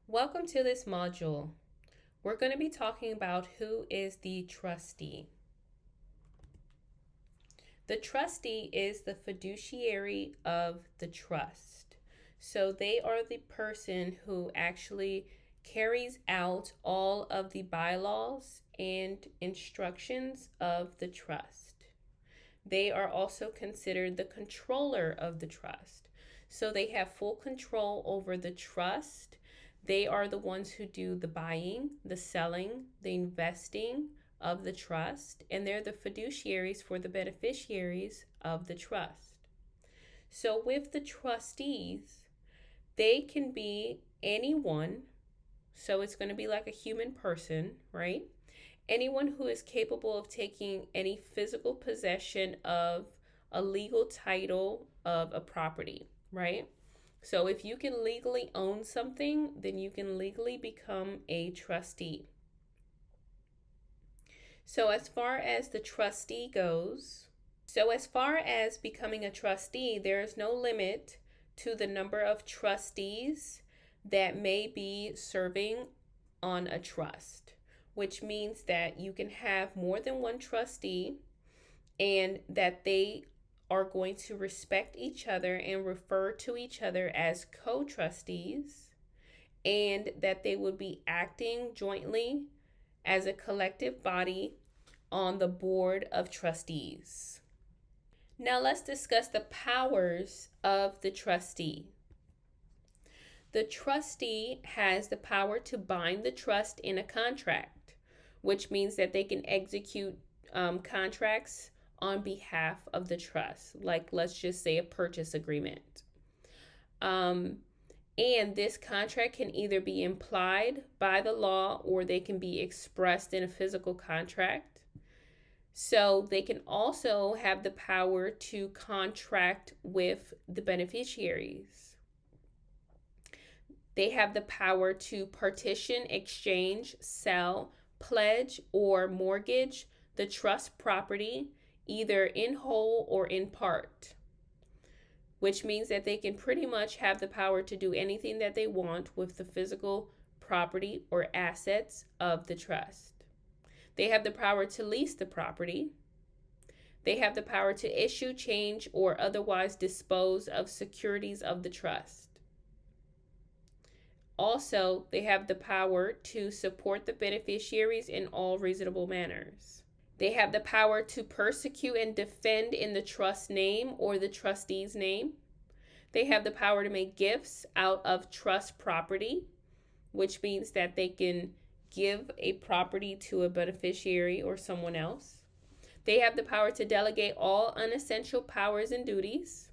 Welcome to this module. We're going to be talking about who is the trustee. The trustee is the fiduciary of the trust. So they are the person who actually carries out all of the bylaws and instructions of the trust. They are also considered the controller of the trust. So they have full control over the trust. They are the ones who do the buying, the selling, the investing of the trust, and they're the fiduciaries for the beneficiaries of the trust. So with the trustees, they can be anyone. So it's going to be like a human person, right? Anyone who is capable of taking any physical possession of a legal title of a property, right? So if you can legally own something, then you can legally become a trustee. So as far as the trustee goes, as far as becoming a trustee, there is no limit to the number of trustees that may be serving on a trust, which means that you can have more than one trustee and that they are going to respect each other and refer to each other as co-trustees, and that they would be acting jointly as a collective body on the board of trustees. Now let's discuss the powers of the trustee. The trustee has the power to bind the trust in a contract, which means that they can execute contracts on behalf of the trust, like let's just say a purchase agreement. And this contract can either be implied by the law or they can be expressed in a physical contract. So they can also have the power to contract with the beneficiaries. They have the power to partition, exchange, sell, pledge, or mortgage the trust property, either in whole or in part, which means that they can pretty much have the power to do anything that they want with the physical property or assets of the trust. They have the power to lease the property. They have the power to issue, change, or otherwise dispose of securities of the trust. Also, they have the power to support the beneficiaries in all reasonable manners. They have the power to persecute and defend in the trust name or the trustee's name. They have the power to make gifts out of trust property, which means that they can give a property to a beneficiary or someone else. They have the power to delegate all unessential powers and duties,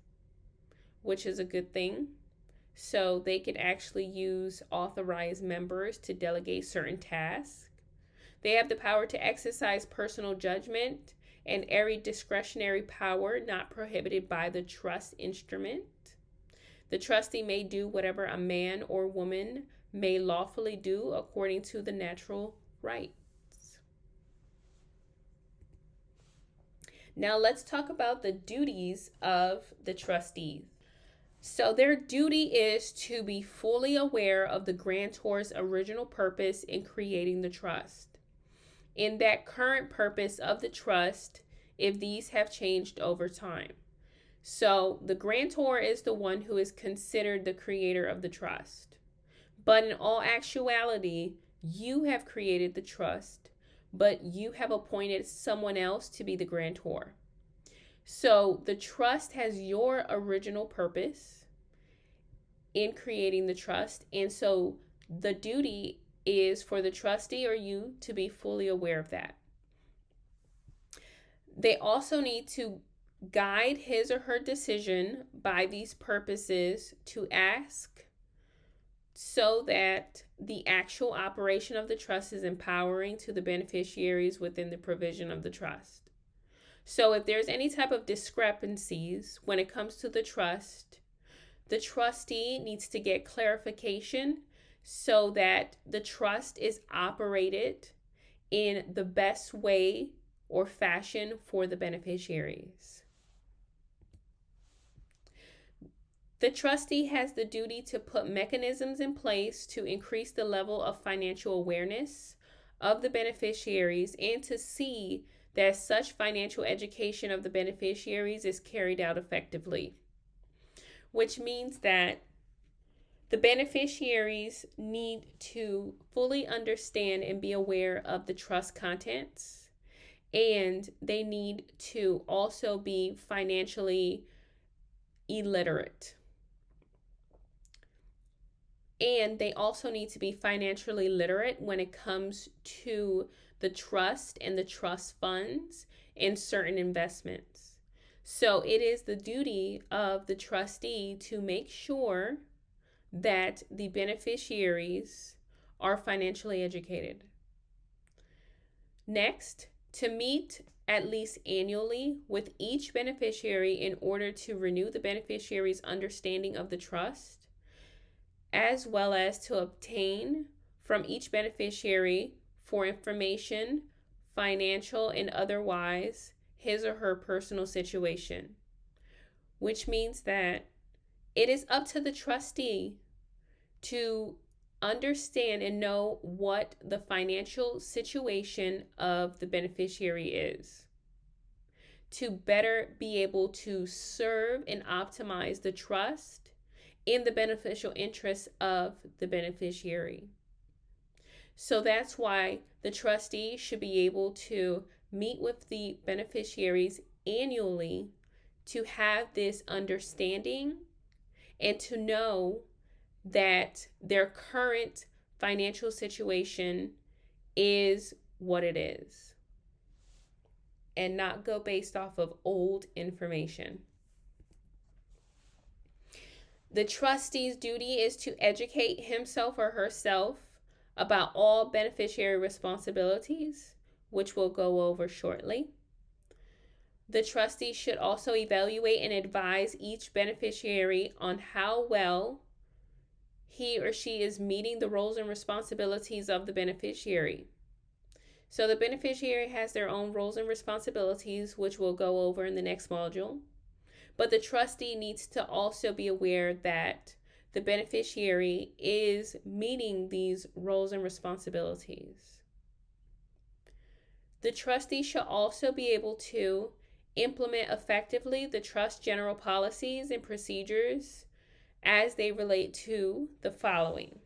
which is a good thing. So they can actually use authorized members to delegate certain tasks. They have the power to exercise personal judgment and every discretionary power not prohibited by the trust instrument. The trustee may do whatever a man or woman may lawfully do according to the natural rights. Now let's talk about the duties of the trustees. So their duty is to be fully aware of the grantor's original purpose in creating the trust, in that current purpose of the trust, if these have changed over time. So the grantor is the one who is considered the creator of the trust. But in all actuality, you have created the trust, but you have appointed someone else to be the grantor. So the trust has your original purpose in creating the trust. And so the duty is for the trustee or you to be fully aware of that. They also need to guide his or her decision by these purposes to ask so that the actual operation of the trust is empowering to the beneficiaries within the provision of the trust. So if there's any type of discrepancies when it comes to the trust, the trustee needs to get clarification so that the trust is operated in the best way or fashion for the beneficiaries. The trustee has the duty to put mechanisms in place to increase the level of financial awareness of the beneficiaries and to see that such financial education of the beneficiaries is carried out effectively, which means that the beneficiaries need to fully understand and be aware of the trust contents, and they need to also be financially illiterate. And they also need to be financially literate when it comes to the trust and the trust funds and certain investments. So it is the duty of the trustee to make sure that the beneficiaries are financially educated. Next, to meet at least annually with each beneficiary in order to renew the beneficiary's understanding of the trust, as well as to obtain from each beneficiary for information, financial and otherwise, his or her personal situation, which means that it is up to the trustee to understand and know what the financial situation of the beneficiary is, to better be able to serve and optimize the trust in the beneficial interests of the beneficiary. So that's why the trustee should be able to meet with the beneficiaries annually to have this understanding and to know that their current financial situation is what it is and not go based off of old information. The trustee's duty is to educate himself or herself about all beneficiary responsibilities, which we'll go over shortly. The trustee should also evaluate and advise each beneficiary on how well he or she is meeting the roles and responsibilities of the beneficiary. So the beneficiary has their own roles and responsibilities, which we'll go over in the next module. But the trustee needs to also be aware that the beneficiary is meeting these roles and responsibilities. The trustee should also be able to implement effectively the trust general policies and procedures as they relate to the following: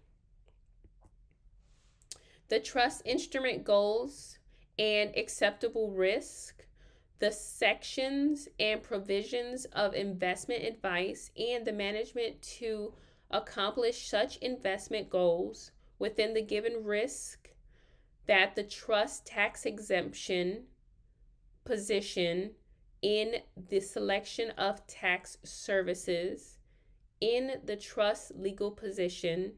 the trust instrument goals and acceptable risk, the sections and provisions of investment advice, and the management to accomplish such investment goals within the given risk that the trust tax exemption position in the selection of tax services, in the trust legal position,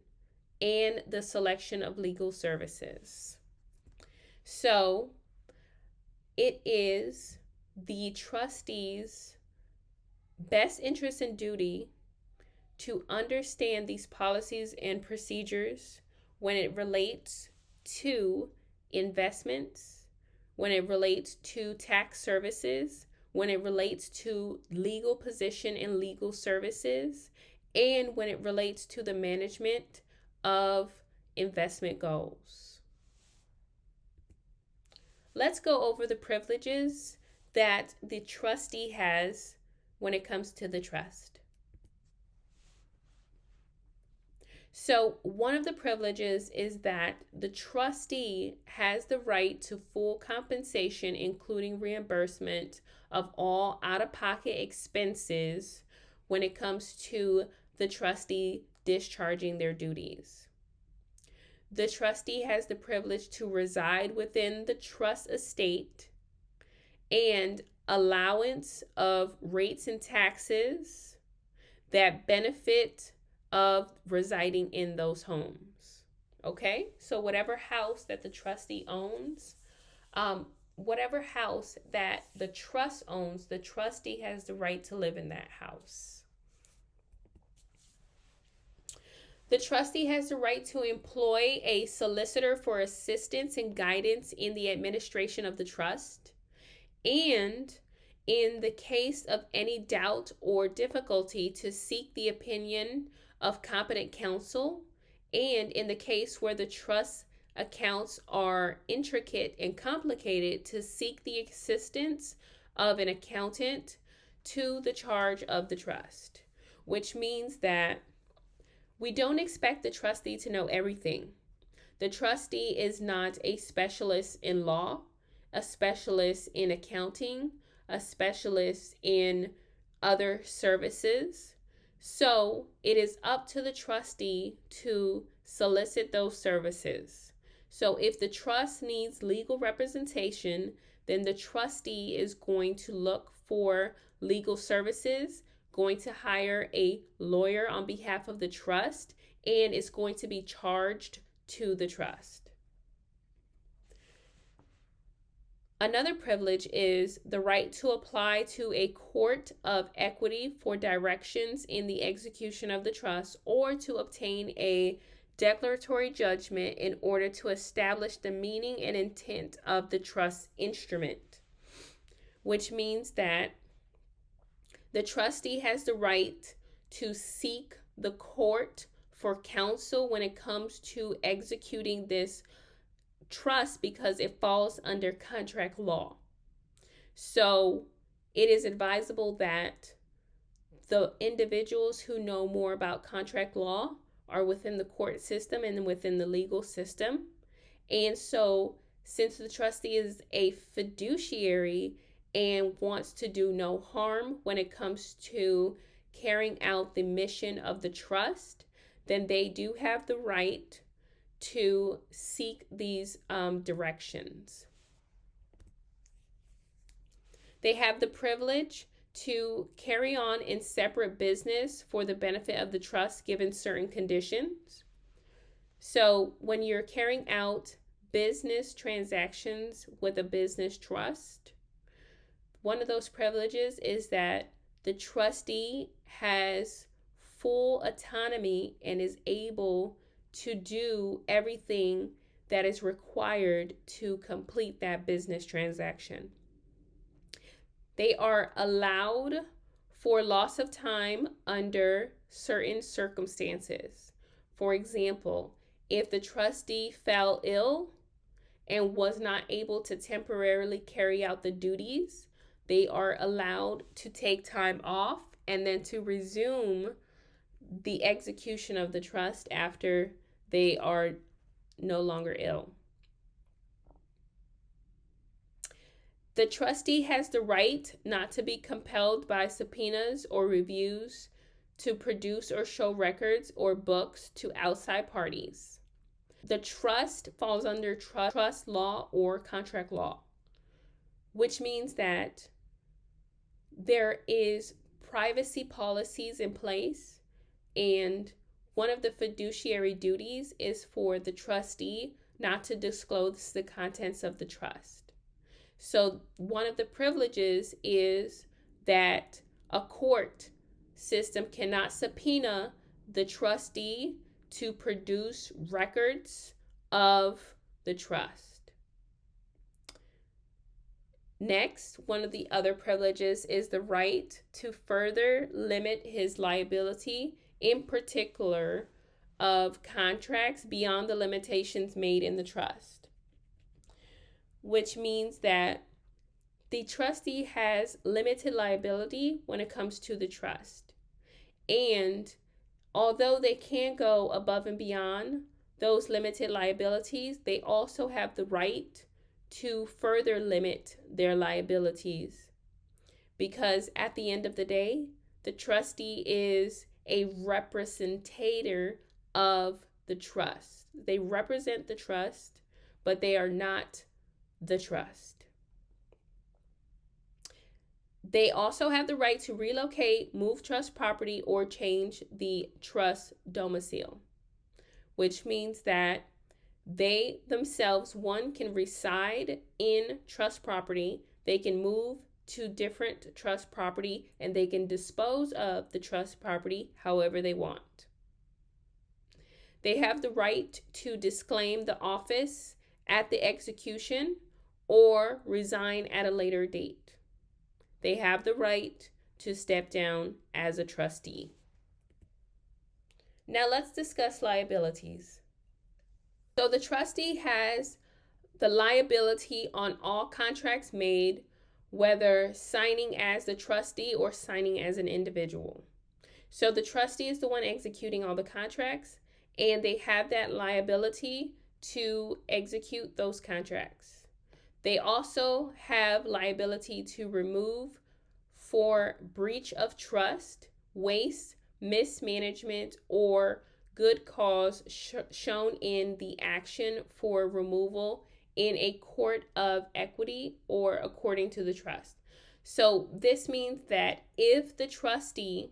and the selection of legal services. So it is the trustee's best interest and duty to understand these policies and procedures when it relates to investments, when it relates to tax services, when it relates to legal position and legal services, and when it relates to the management of investment goals. Let's go over the privileges that the trustee has when it comes to the trust. So one of the privileges is that the trustee has the right to full compensation, including reimbursement of all out-of-pocket expenses when it comes to the trustee discharging their duties. The trustee has the privilege to reside within the trust estate and allowance of rates and taxes that benefit of residing in those homes. Okay, so whatever house that the trustee owns, whatever house that the trust owns, the trustee has the right to live in that house. The trustee has the right to employ a solicitor for assistance and guidance in the administration of the trust. And in the case of any doubt or difficulty, to seek the opinion of competent counsel, and in the case where the trust accounts are intricate and complicated, to seek the assistance of an accountant to the charge of the trust, which means that we don't expect the trustee to know everything. The trustee is not a specialist in law, a specialist in accounting, a specialist in other services. So it is up to the trustee to solicit those services. So if the trust needs legal representation, then the trustee is going to look for legal services, going to hire a lawyer on behalf of the trust, and is going to be charged to the trust. Another privilege is the right to apply to a court of equity for directions in the execution of the trust, or to obtain a declaratory judgment in order to establish the meaning and intent of the trust instrument, which means that the trustee has the right to seek the court for counsel when it comes to executing this trust, because it falls under contract law. So it is advisable that the individuals who know more about contract law are within the court system and within the legal system. And so since the trustee is a fiduciary and wants to do no harm when it comes to carrying out the mission of the trust, then they do have the right to seek these directions. They have the privilege to carry on in separate business for the benefit of the trust given certain conditions. So when you're carrying out business transactions with a business trust, one of those privileges is that the trustee has full autonomy and is able to do everything that is required to complete that business transaction. They are allowed for loss of time under certain circumstances. For example, if the trustee fell ill and was not able to temporarily carry out the duties, they are allowed to take time off and then to resume the execution of the trust after they are no longer ill. The trustee has the right not to be compelled by subpoenas or reviews to produce or show records or books to outside parties. The trust falls under trust law or contract law, which means that there is privacy policies in place, and one of the fiduciary duties is for the trustee not to disclose the contents of the trust. So one of the privileges is that a court system cannot subpoena the trustee to produce records of the trust. Next, one of the other privileges is the right to further limit his liability, in particular of contracts beyond the limitations made in the trust, which means that the trustee has limited liability when it comes to the trust. And although they can go above and beyond those limited liabilities, they also have the right to further limit their liabilities, because at the end of the day, the trustee is a representator of the trust. They represent the trust, but they are not the trust. They also have the right to relocate, move trust property, or change the trust domicile, which means that they themselves, one, can reside in trust property, they can move to different trust property, and they can dispose of the trust property however they want. They have the right to disclaim the office at the execution or resign at a later date. they have the right to step down as a trustee. Now let's discuss liabilities. So the trustee has the liability on all contracts made, whether signing as the trustee or signing as an individual. So the trustee is the one executing all the contracts, and they have that liability to execute those contracts. They also have liability to remove for breach of trust, waste, mismanagement, or good cause shown in the action for removal in a court of equity or according to the trust. So this means that if the trustee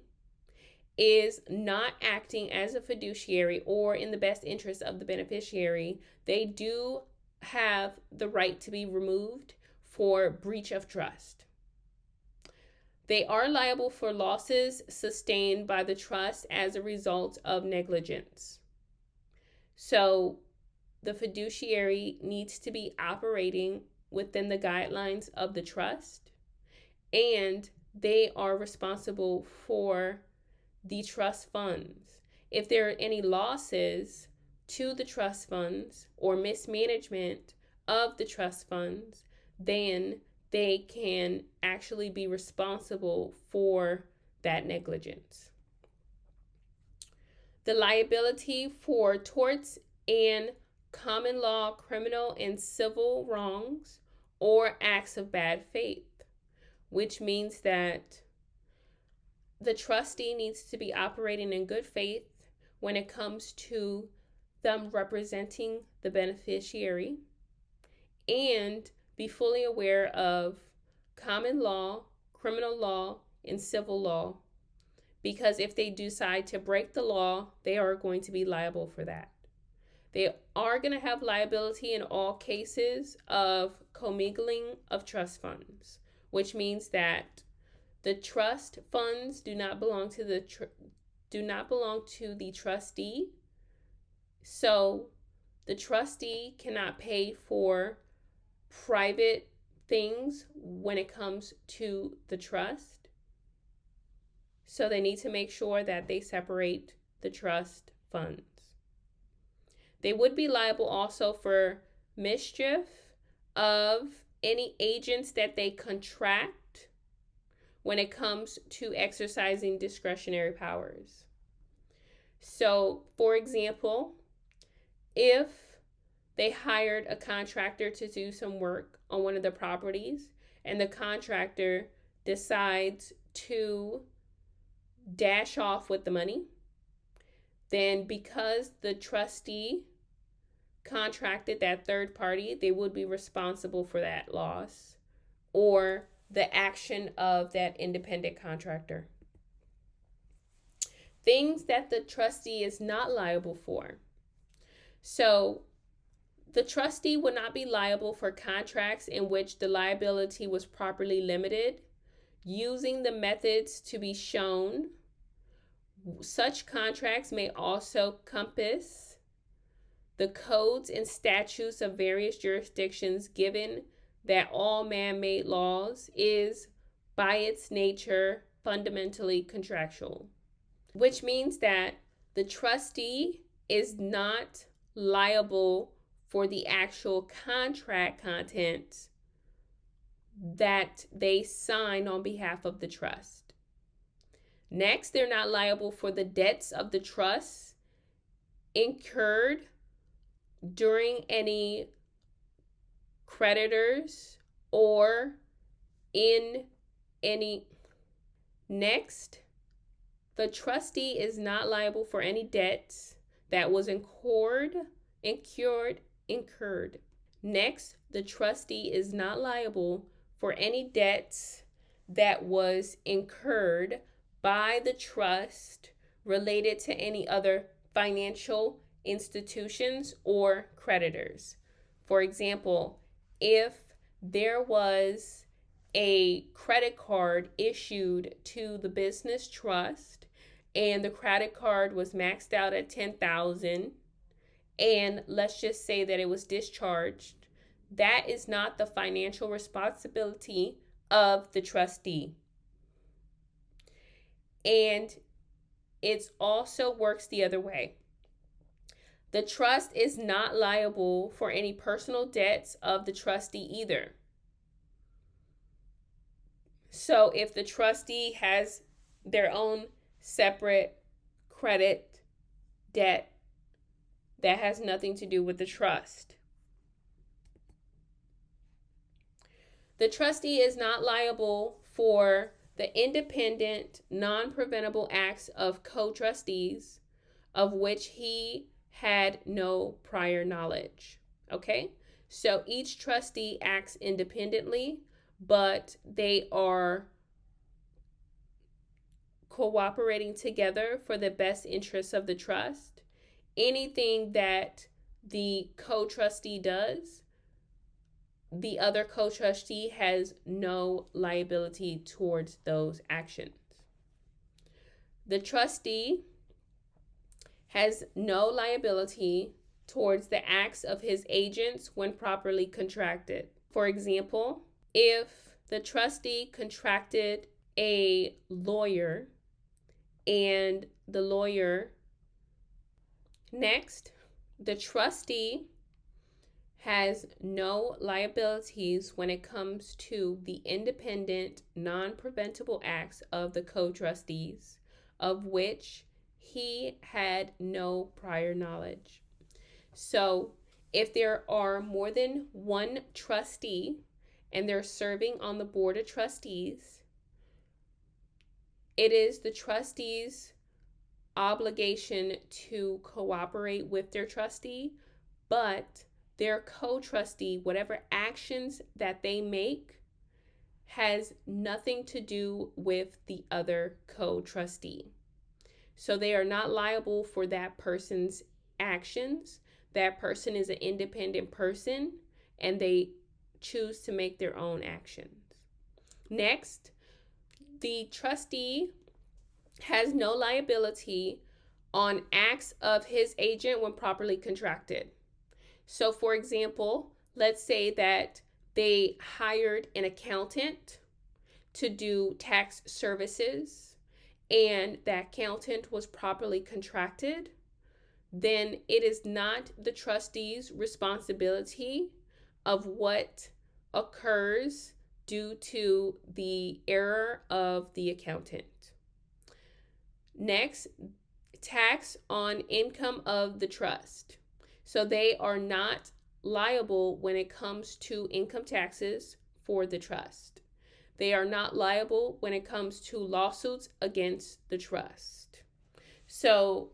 is not acting as a fiduciary or in the best interest of the beneficiary, they do have the right to be removed for breach of trust. They are liable for losses sustained by the trust as a result of negligence. So the fiduciary needs to be operating within the guidelines of the trust, and they are responsible for the trust funds. If there are any losses to the trust funds or mismanagement of the trust funds, then they can actually be responsible for that negligence. The liability for torts and common law, criminal, and civil wrongs or acts of bad faith, which means that the trustee needs to be operating in good faith when it comes to them representing the beneficiary, and be fully aware of common law, criminal law, and civil law, because if they decide to break the law, they are going to be liable for that. They are going to have liability in all cases of commingling of trust funds, which means that the trust funds do not belong to the trustee. So the trustee cannot pay for private things when it comes to the trust. So they need to make sure that they separate the trust funds. They would be liable also for mischief of any agents that they contract when it comes to exercising discretionary powers. So, for example, if they hired a contractor to do some work on one of the properties and the contractor decides to dash off with the money, then because the trustee contracted that third party, they would be responsible for that loss or the action of that independent contractor. Things that the trustee is not liable for. So the trustee would not be liable for contracts in which the liability was properly limited using the methods to be shown. Such contracts may also compass the codes and statutes of various jurisdictions, given that all man-made laws is by its nature fundamentally contractual, which means that the trustee is not liable for the actual contract content that they sign on behalf of the trust. Next, they're not liable for the debts of the trust incurred during any creditors or in any. Next, the trustee is not liable for any debts that was incurred. Next, the trustee is not liable for any debts that was incurred by the trust related to any other financial institutions or creditors. For example, if there was a credit card issued to the business trust and the credit card was maxed out at $10,000, and let's just say that it was discharged, that is not the financial responsibility of the trustee. And it also works the other way. The trust is not liable for any personal debts of the trustee either. So if the trustee has their own separate credit debt, that has nothing to do with the trust. The trustee is not liable for the independent, non-preventable acts of co-trustees of which he had no prior knowledge. Okay? So each trustee acts independently, but they are cooperating together for the best interests of the trust. Anything that the co-trustee does, the other co-trustee has no liability towards those actions. The trustee has no liability towards the acts of his agents when properly contracted. For example, if the trustee contracted a lawyer and the lawyer next, the trustee has no liabilities when it comes to the independent, non-preventable acts of the co-trustees, of which he had no prior knowledge. So if there are more than one trustee and they're serving on the board of trustees, it is the trustee's obligation to cooperate with their trustee, but their co-trustee, whatever actions that they make, has nothing to do with the other co-trustee. So they are not liable for that person's actions. That person is an independent person and they choose to make their own actions. Next, the trustee has no liability on acts of his agent when properly contracted. So for example, let's say that they hired an accountant to do tax services and that accountant was properly contracted, then it is not the trustee's responsibility of what occurs due to the error of the accountant. Next, tax on income of the trust. So they are not liable when it comes to income taxes for the trust. They are not liable when it comes to lawsuits against the trust. So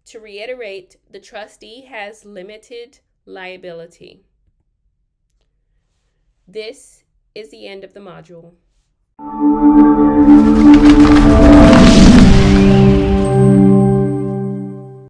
to reiterate, the trustee has limited liability. This is the end of the module.